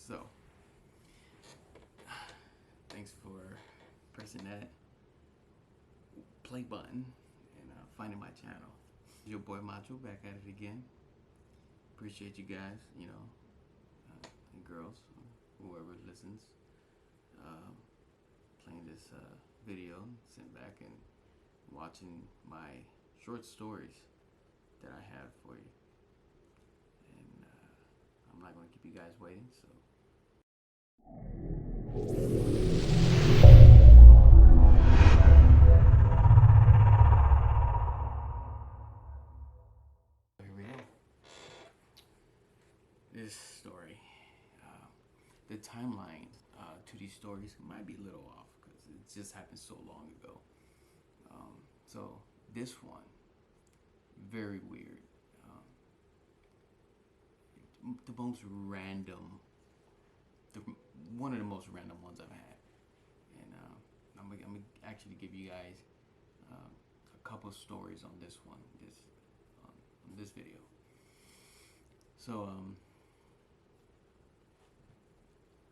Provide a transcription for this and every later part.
So, thanks for pressing that play button and finding my channel. Your boy Macho back at it again. Appreciate you guys, and girls, whoever listens, playing this video, sitting back and watching my short stories that I have for you. And I'm not going to keep you guys waiting, so. Here we go. This story, the timeline to these stories might be a little off because it just happened so long ago. So this one, very weird. The most random, one of the most random ones I've had. And I'm gonna actually give you guys a couple stories on this one, on this video. So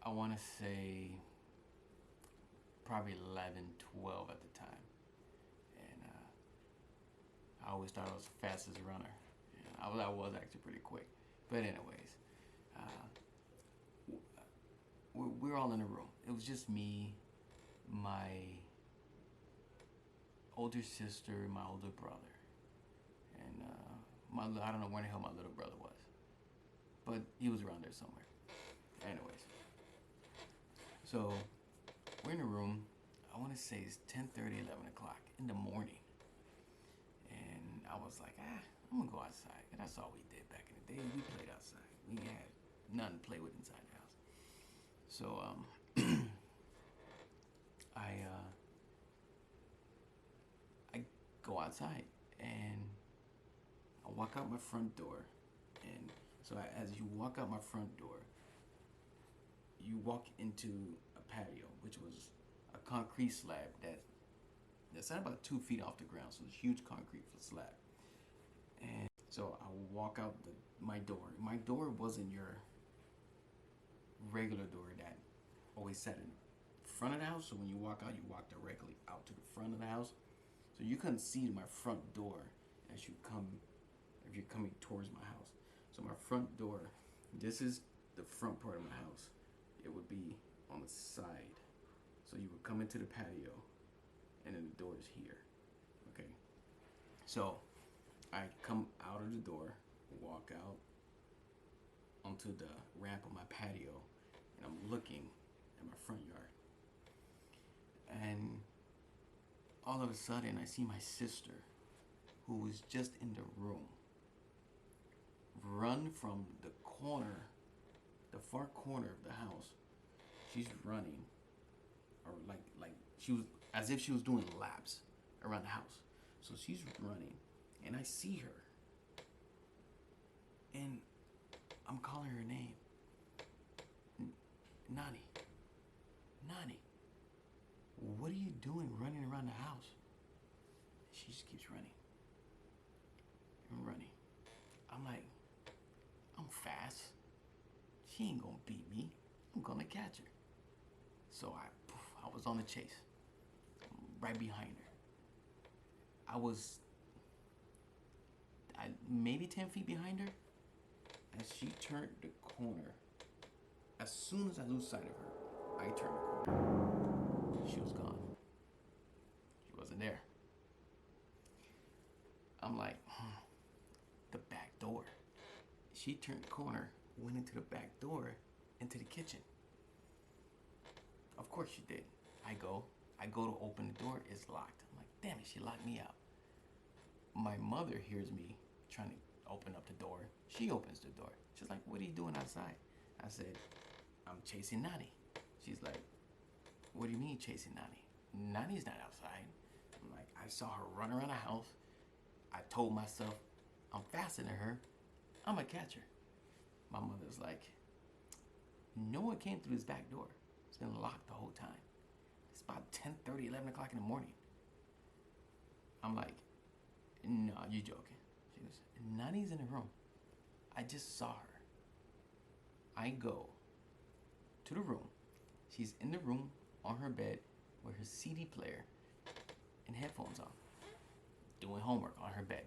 I want to say probably 11, 12 at the time. And I always thought I was the fastest runner. And I was actually pretty quick. But anyways, we're all in a room. It was just me, my older sister, my older brother. And I don't know where the hell my little brother was. But he was around there somewhere. Anyways. So, we're in a room, I want to say it's 10:30, 11 o'clock in the morning. And I was like, I'm going to go outside. And that's all we did back in the day. We played outside. We had nothing to play with inside the house. So, I go outside and I walk out my front door. And so as you walk out my front door, you walk into a patio, which was a concrete slab that's at about 2 feet off the ground, so it's a huge concrete slab. And so I walk out my door. My door wasn't your regular door that always sat in front of the house, so when you walk out, you walk directly out to the front of the house. So you couldn't see my front door as you come, if you're coming towards my house. So my front door, this is the front part of my house. It would be on the side. So you would come into the patio and then the door is here. Okay. So I come out of the door, walk out onto the ramp of my patio, and I'm looking at my front yard. And all of a sudden I see my sister, who was just in the room, run from the corner, the far corner of the house. She's running, or like she was, as if she was doing laps around the house. So she's running, and I see her, and I'm calling her name, Nani. Nani, what are you doing running around the house? She just keeps running and running. I'm like, I'm fast. She ain't gonna beat me. I'm gonna catch her. So I was on the chase, right behind her. I was maybe 10 feet behind her. As she turned the corner, as soon as I lose sight of her, I turned the corner. She was gone. She wasn't there. I'm like, the back door. She turned the corner, went into the back door, into the kitchen. Of course she did. I go to open the door, it's locked. I'm like, damn it, she locked me out. My mother hears me trying to open up the door. She opens the door. She's like, what are you doing outside? I said, I'm chasing Nani. She's like, what do you mean chasing Nani? Nani's not outside. I'm like, I saw her run around the house. I told myself, I'm faster than her. I'm gonna catch her. My mother's like, no one came through this back door. It's been locked the whole time. It's about 10:30, 11 o'clock in the morning. I'm like, no, you're joking. She goes, Nani's in the room. I just saw her. I go to the room. She's in the room on her bed with her CD player and headphones on, doing homework on her bed.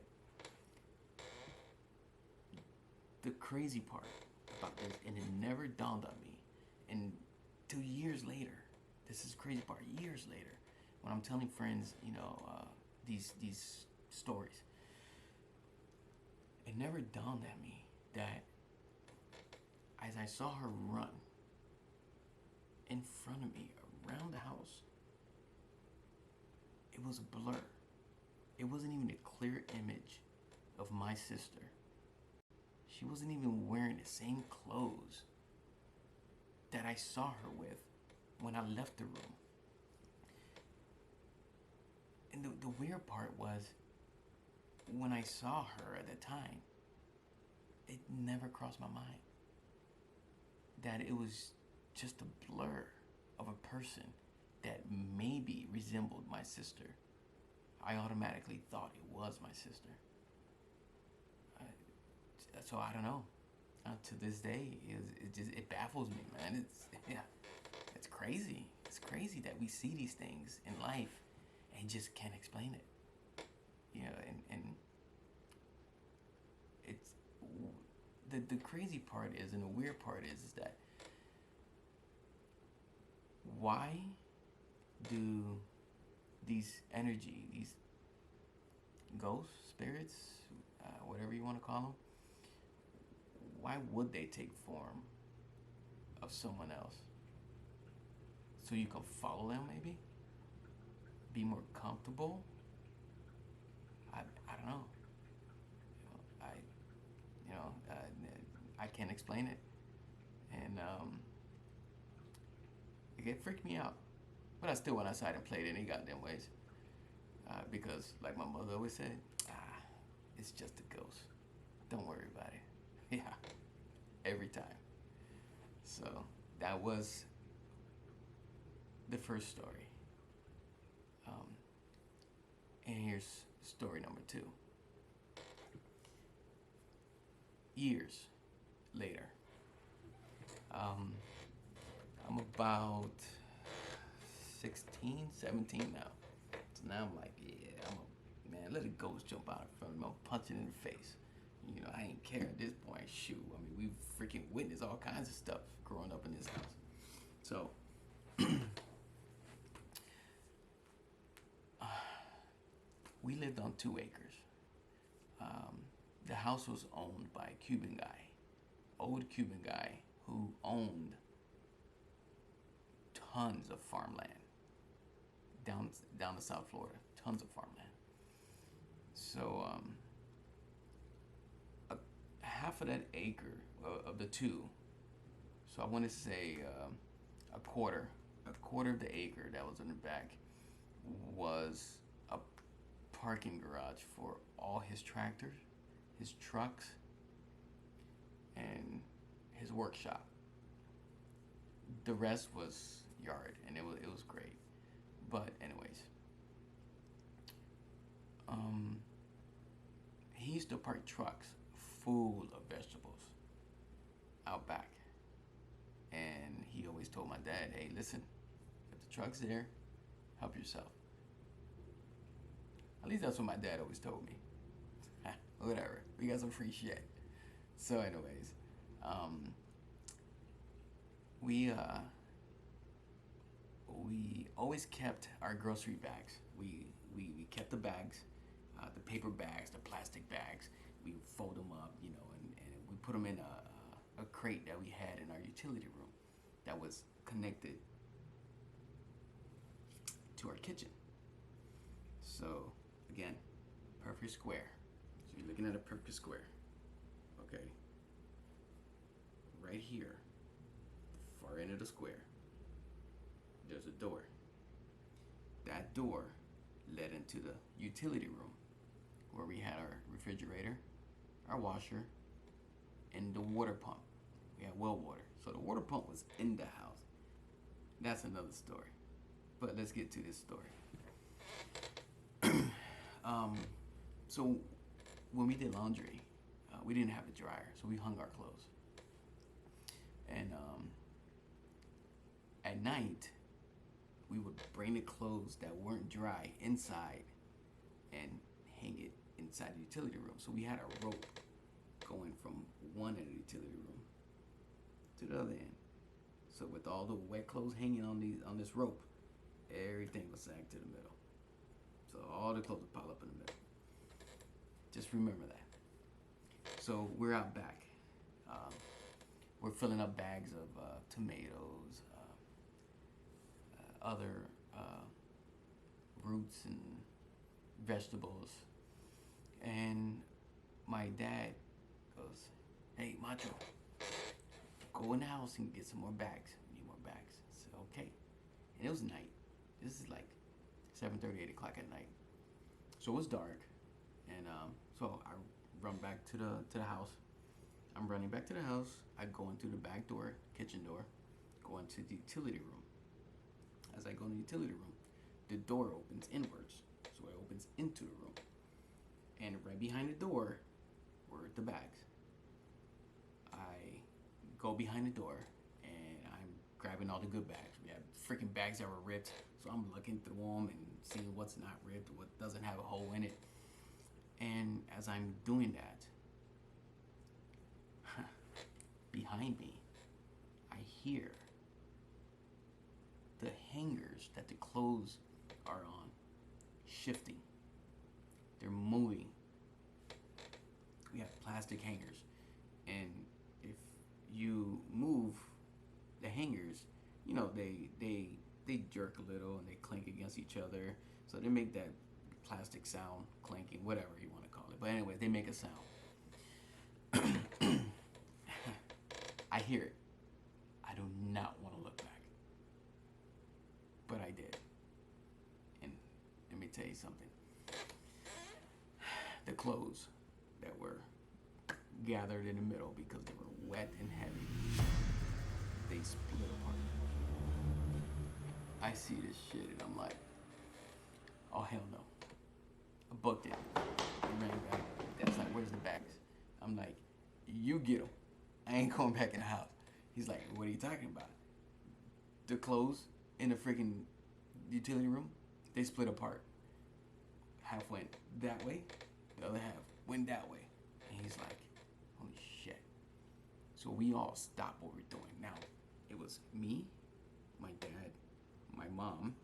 The crazy part about this, and it never dawned on me, and 2 years later, this is the crazy part, years later, when I'm telling friends, these stories, it never dawned on me that as I saw her run in front of me around the house, it was a blur. It wasn't even a clear image of my sister. She wasn't even wearing the same clothes that I saw her with when I left the room. And the weird part was, when I saw her at the time, it never crossed my mind that it was just a blur of a person that maybe resembled my sister. I automatically thought it was my sister. So I don't know. To this day, it baffles me, man. It's crazy. It's crazy that we see these things in life and just can't explain it. And it's the crazy part is, and the weird part is that why do these energy, these ghosts, spirits, whatever you want to call them, why would they take form of someone else? So you can follow them, maybe? Be more comfortable? I don't know. I can't explain it. And it freaked me out. But I still went outside and played any goddamn ways. Because, like my mother always said, it's just a ghost. Don't worry about it. Yeah, every time. So that was the first story. And here's story number 2. Years later, I'm about 16, 17 now. So now I'm like, man, let a ghost jump out in front of me. I'm punching in the face. I ain't care at this point. Shoot, I mean, we've freaking witnessed all kinds of stuff growing up in this house. So, we lived on 2 acres. The house was owned by a Cuban guy, old Cuban guy, who owned tons of farmland down to South Florida, tons of farmland. So, half of that acre of the 2, so I want to say a quarter of the acre that was in the back was a parking garage for all his tractors, his trucks, and his workshop. The rest was yard, and it was great. But anyways, he used to park trucks full of vegetables out back. And he always told my dad, hey, listen, if the truck's there, help yourself. At least that's what my dad always told me. Whatever, we got some free shit. So anyways, we always kept our grocery bags. We kept the bags, the paper bags, the plastic bags. We fold them up, and we put them in a crate that we had in our utility room that was connected to our kitchen. So again, perfect square. So you're looking at a perfect square. Okay. Right here, the far end of the square, there's a door. That door led into the utility room where we had our refrigerator, our washer, and the water pump. We had well water. So the water pump was in the house. That's another story. But let's get to this story. So when we did laundry, we didn't have a dryer, so we hung our clothes. And night, we would bring the clothes that weren't dry inside and hang it inside the utility room. So we had a rope going from one end of the utility room to the other end. So with all the wet clothes hanging on this rope, everything was sagged to the middle. So all the clothes would pile up in the middle. Just remember that. So we're out back. We're filling up bags of tomatoes, other roots and vegetables. And my dad goes, "Hey, Macho, go in the house and get some more bags. We need more bags." I said, "Okay." And it was night. This is like 7:30, 8 o'clock at night. So it was dark. And so I run back to the house. I'm running back to the house. I go into the back door, kitchen door, go into the utility room. As I go in the utility room, the door opens inwards. So it opens into the room. And right behind the door were the bags. I go behind the door and I'm grabbing all the good bags. We had freaking bags that were ripped. So I'm looking through them and seeing what's not ripped, what doesn't have a hole in it. And as I'm doing that, behind me, I hear the hangers that the clothes are on shifting. They're moving. We have plastic hangers. And if you move the hangers, you know, they jerk a little and they clink against each other. So they make that plastic sound, clanking, whatever you want to call it. But anyway, they make a sound. I hear it. I do not want to look back. But I did. And let me tell you something. The clothes that were gathered in the middle because they were wet and heavy, they split apart. I see this shit and I'm like, oh hell no. I booked it. I ran back. Dad's like, "Where's the bags?" I'm like, "You get them. I ain't going back in the house." He's like, "What are you talking about?" The clothes in the freaking utility room, they split apart. Half went that way, the other half went that way. And he's like, "Holy shit." So we all stopped what we're doing. Now, it was me, my dad, my mom,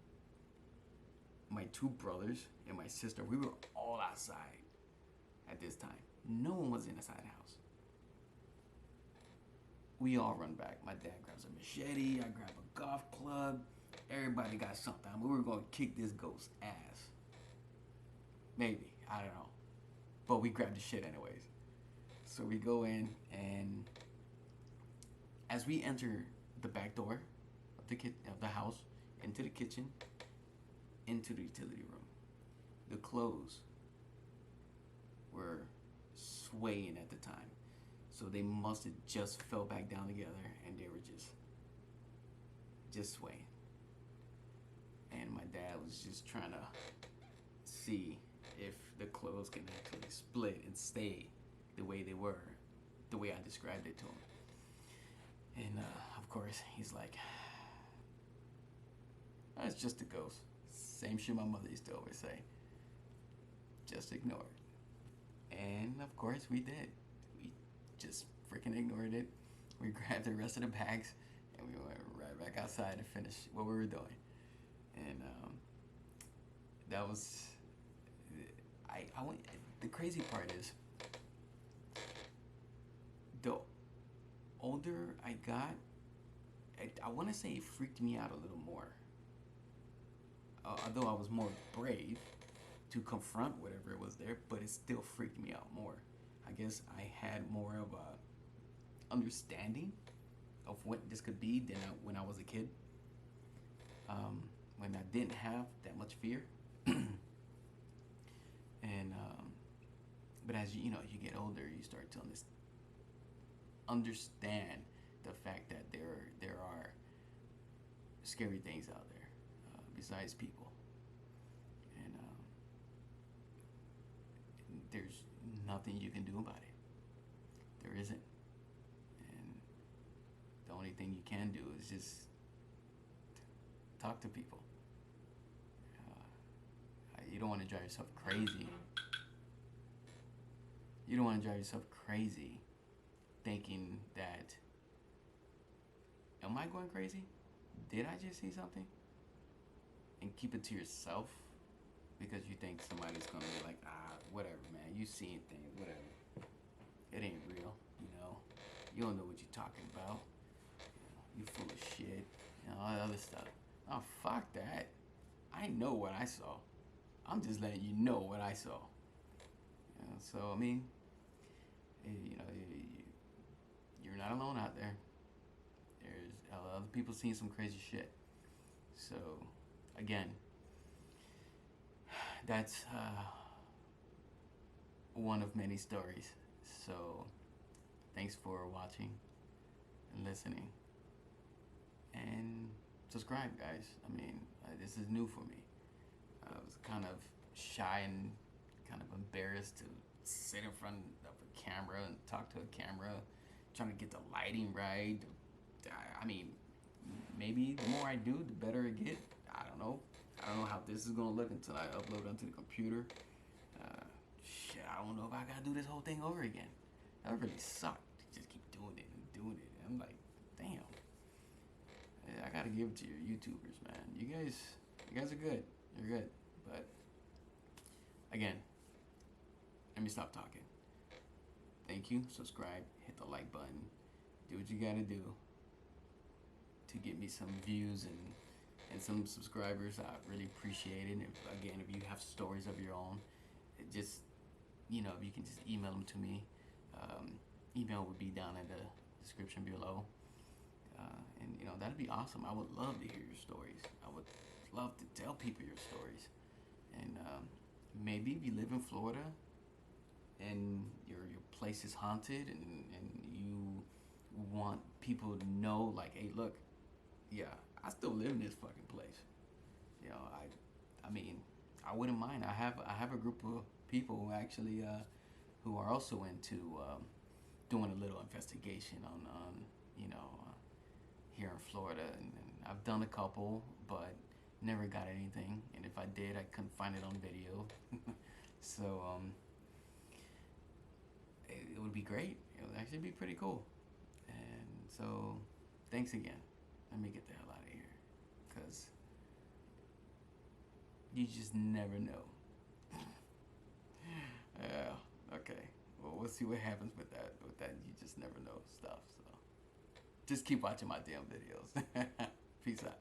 my two brothers, and my sister. We were all outside at this time. No one was inside the house. We all run back. My dad grabs a machete. I grab a golf club. Everybody got something. We were going to kick this ghost's ass. Maybe. I don't know. But we grabbed the shit anyways. So we go in, and as we enter the back door of the house, into the kitchen, into the utility room, the clothes were swaying at the time. So they must have just fell back down together and they were just swaying. And my dad was just trying to see if the clothes can actually split and stay the way they were, the way I described it to him. And of course, he's like, "That's just a ghost." Same shit my mother used to always say. Just ignore it. And of course we did. We just freaking ignored it. We grabbed the rest of the bags and we went right back outside to finish what we were doing. And that was, I went, the crazy part is, the older I got, I want to say it freaked me out a little more. Although I was more brave to confront whatever it was there, but it still freaked me out more. I guess I had more of a understanding of what this could be than when I was a kid. When I didn't have that much fear. And but as you know, you get older, you start to understand the fact that there are scary things out there besides people, and there's nothing you can do about it. There isn't, and the only thing you can do is just talk to people. You don't want to drive yourself crazy. You don't want to drive yourself crazy thinking that, am I going crazy? Did I just see something? And keep it to yourself because you think somebody's going to be like, whatever, man. You seeing things, whatever. It ain't real, you know. You don't know what you're talking about. You full of shit. All that other stuff. Oh, fuck that. I know what I saw. I'm just letting you know what I saw. So, I mean, you're not alone out there. There's other people seeing some crazy shit. So, again, that's one of many stories. So, thanks for watching and listening. And subscribe, guys. I mean, this is new for me. I was kind of shy and kind of embarrassed to sit in front of a camera and talk to a camera, trying to get the lighting right. I mean, maybe the more I do, the better it get. I don't know. I don't know how this is gonna look until I upload it onto the computer. Shit, I don't know if I gotta do this whole thing over again. That would really suck to just keep doing it and doing it. And I'm like, damn. I gotta give it to your YouTubers, man. You guys are good. You're good. But again, let me stop talking. Thank you. Subscribe. Hit the like button. Do what you gotta do to get me some views and some subscribers. I really appreciate it. If you have stories of your own, just if you can just email them to me. Email would be down in the description below. And that'd be awesome. I would love to hear your stories. I would love to tell people your stories. And maybe if you live in Florida and your place is haunted and you want people to know, like, hey, look, yeah, I still live in this fucking place. I mean, I wouldn't mind. I have a group of people who actually who are also into doing a little investigation on here in Florida, and I've done a couple, but never got anything. And if I did, I couldn't find it on video. So it would be great. It would actually be pretty cool. And so thanks again. Let me get the hell out of here, because you just never know. Yeah. Okay. Well, we'll see what happens with that. With that, you just never know stuff. So just keep watching my damn videos. Peace out.